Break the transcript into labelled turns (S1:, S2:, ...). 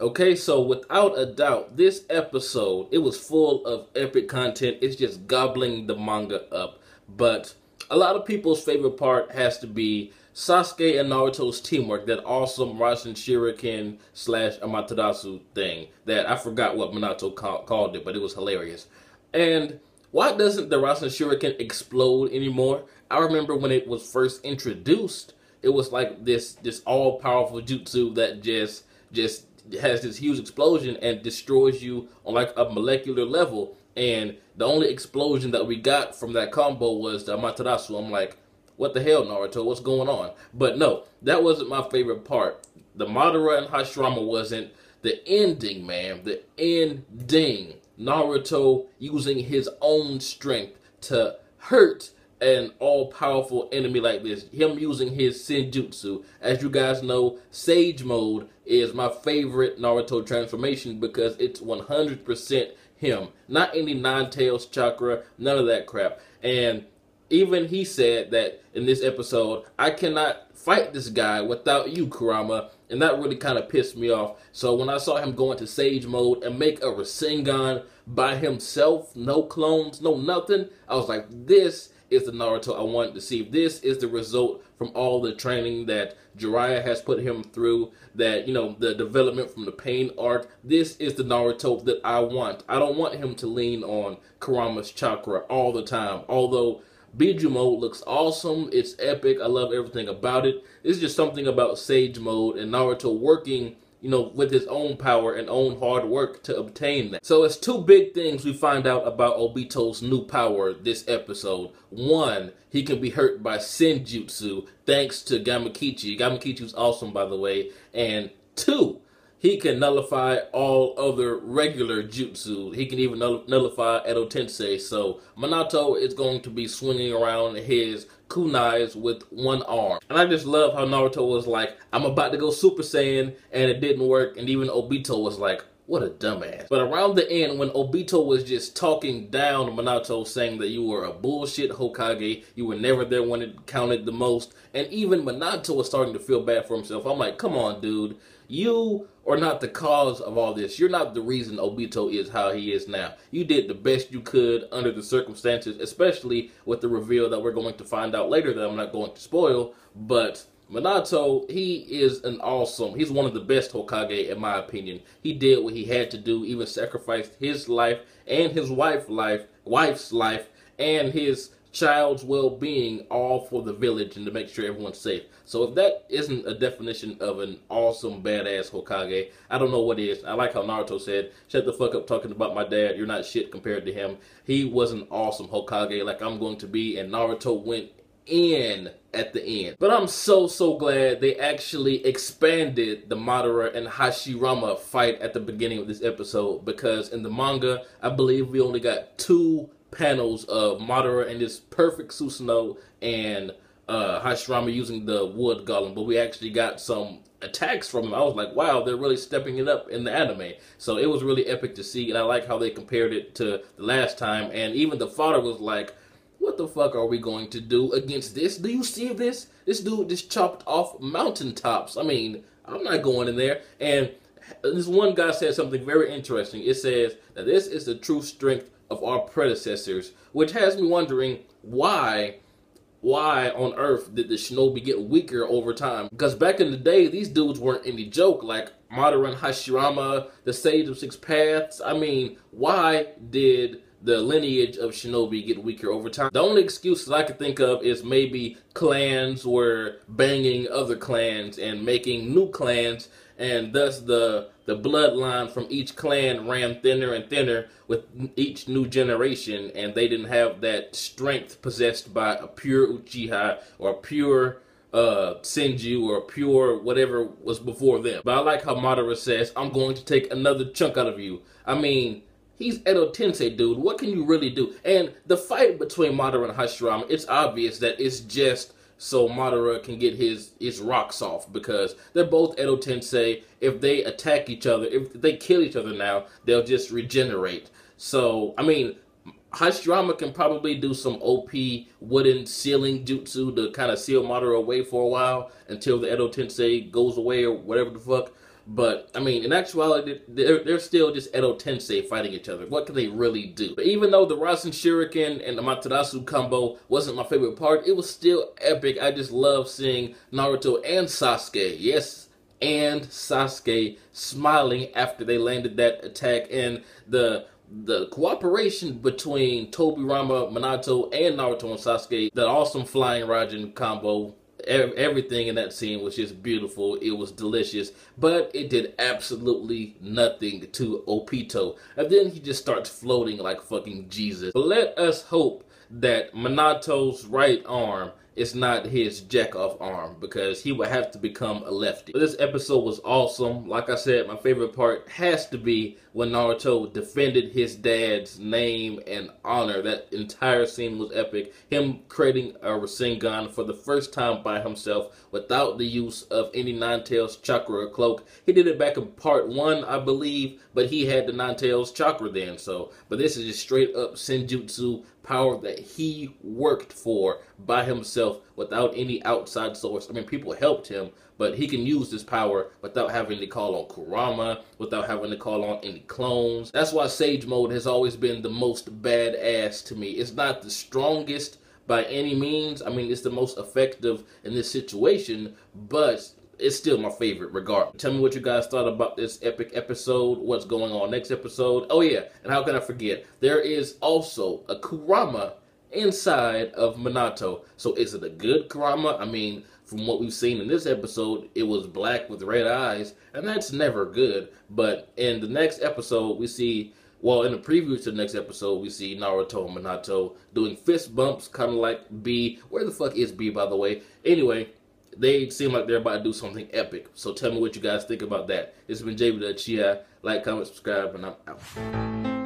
S1: Okay, so without a doubt, this episode, it was full of epic content. It's just gobbling the manga up. But a lot of people's favorite part has to be Sasuke and Naruto's teamwork, that awesome Rasen Shuriken slash Amaterasu thing that I forgot what Minato called it, but it was hilarious. And why doesn't the Rasen Shuriken explode anymore? I remember when it was first introduced, it was like this all-powerful jutsu that just has this huge explosion and destroys you on like a molecular level. And the only explosion that we got from that combo was the Amaterasu. I'm like, what the hell, Naruto? What's going on? But no, that wasn't my favorite part. The Madara and Hashirama wasn't. The ending, man. The ending. Naruto using his own strength to hurt an all-powerful enemy like this. Him using his Senjutsu. As you guys know, Sage Mode is my favorite Naruto transformation because it's 100% him. Not any Nine-Tails chakra, none of that crap. And even he said that in this episode, I cannot fight this guy without you, Kurama. And that really kind of pissed me off. So when I saw him go into Sage Mode and make a Rasengan by himself, no clones, no nothing, I was like, this is the Naruto I wanted to see. This is the result from all the training that Jiraiya has put him through, that, you know, the development from the pain arc. This is the Naruto that I want. I don't want him to lean on Kurama's chakra all the time. Although Biju Mode looks awesome, it's epic, I love everything about it. It's just something about Sage Mode and Naruto working, you know, with his own power and own hard work to obtain that. So it's two big things we find out about Obito's new power this episode. One, he can be hurt by Senjutsu thanks to Gamakichi. Gamakichi's awesome, by the way. And two, he can nullify all other regular jutsu. He can even nullify Edo Tensei. So Minato is going to be swinging around his kunais with one arm. And I just love how Naruto was like, I'm about to go Super Saiyan, and it didn't work. And even Obito was like, what a dumbass. But around the end, when Obito was just talking down to Minato, saying that you were a bullshit Hokage, you were never there when it counted the most, and even Minato was starting to feel bad for himself. I'm like, come on, dude. You are not the cause of all this. You're not the reason Obito is how he is now. You did the best you could under the circumstances, especially with the reveal that we're going to find out later that I'm not going to spoil. But Minato, he is he's one of the best Hokage in my opinion. He did what he had to do, even sacrificed his life and his wife's life and his child's well-being, all for the village and to make sure everyone's safe. So if that isn't a definition of an awesome, badass Hokage, I don't know what is. I like how Naruto said, shut the fuck up talking about my dad. You're not shit compared to him. He was an awesome Hokage like I'm going to be, and Naruto went in at the end. But I'm so glad they actually expanded the Madara and Hashirama fight at the beginning of this episode, because in the manga, I believe we only got 2 panels of Madara and this perfect Susanoo and Hashirama using the wood golem, but we actually got some attacks from him. I was like, wow, they're really stepping it up in the anime. So it was really epic to see, and I like how they compared it to the last time. And even the father was like, what the fuck are we going to do against this? Do you see this? This dude just chopped off mountaintops. I mean, I'm not going in there. And this one guy said something very interesting. It says that this is the true strength of our predecessors, which has me wondering why on earth did the shinobi get weaker over time? Because back in the day, these dudes weren't any joke, like Madara and Hashirama, the Sage of Six Paths. I mean, why did the lineage of shinobi get weaker over time? The only excuse that I could think of is maybe clans were banging other clans and making new clans, and thus the bloodline from each clan ran thinner and thinner with each new generation, and they didn't have that strength possessed by a pure Uchiha or a pure Senju or a pure whatever was before them. But I like how Madara says, I'm going to take another chunk out of you. I mean, he's Edo Tensei, dude. What can you really do? And the fight between Madara and Hashirama, it's obvious that it's just so Madara can get his rocks off, because they're both Edo Tensei. If they attack each other, if they kill each other now, they'll just regenerate. So, I mean, Hashirama can probably do some OP wooden sealing jutsu to kind of seal Madara away for a while until the Edo Tensei goes away or whatever the fuck. But, I mean, in actuality, they're still just Edo Tensei fighting each other. What can they really do? But even though the Rasen Shuriken and the Amaterasu combo wasn't my favorite part, it was still epic. I just love seeing Naruto and Sasuke, yes, and Sasuke smiling after they landed that attack, and the cooperation between Tobirama, Minato, and Naruto and Sasuke, that awesome flying Rasen combo, everything in that scene was just beautiful. It was delicious, but it did absolutely nothing to Obito. And then he just starts floating like fucking Jesus. But let us hope that Minato's right arm is not his jack-off arm, because he would have to become a lefty. But this episode was awesome. Like I said, my favorite part has to be when Naruto defended his dad's name and honor. That entire scene was epic. Him creating a Rasengan for the first time by himself without the use of any Nine-Tails chakra or cloak. He did it back in part 1, I believe, but he had the Nine-Tails chakra then. But this is just straight up Senjutsu power that he worked for by himself without any outside source. I mean, people helped him, but he can use this power without having to call on Kurama, without having to call on any clones. That's why Sage Mode has always been the most badass to me. It's not the strongest by any means. I mean, it's the most effective in this situation, but it's still my favorite regardless. Tell me what you guys thought about this epic episode. What's going on next episode? Oh yeah, and how can I forget? There is also a Kurama inside of Minato. So is it a good Kurama? I mean, from what we've seen in this episode, it was black with red eyes, and that's never good. But in the next episode, we see, well, in the preview to the next episode, we see Naruto and Minato doing fist bumps, kind of like B. Where the fuck is B, by the way? Anyway, they seem like they're about to do something epic. So tell me what you guys think about that. This has been jbDAuchiha. Like, comment, subscribe, and I'm out.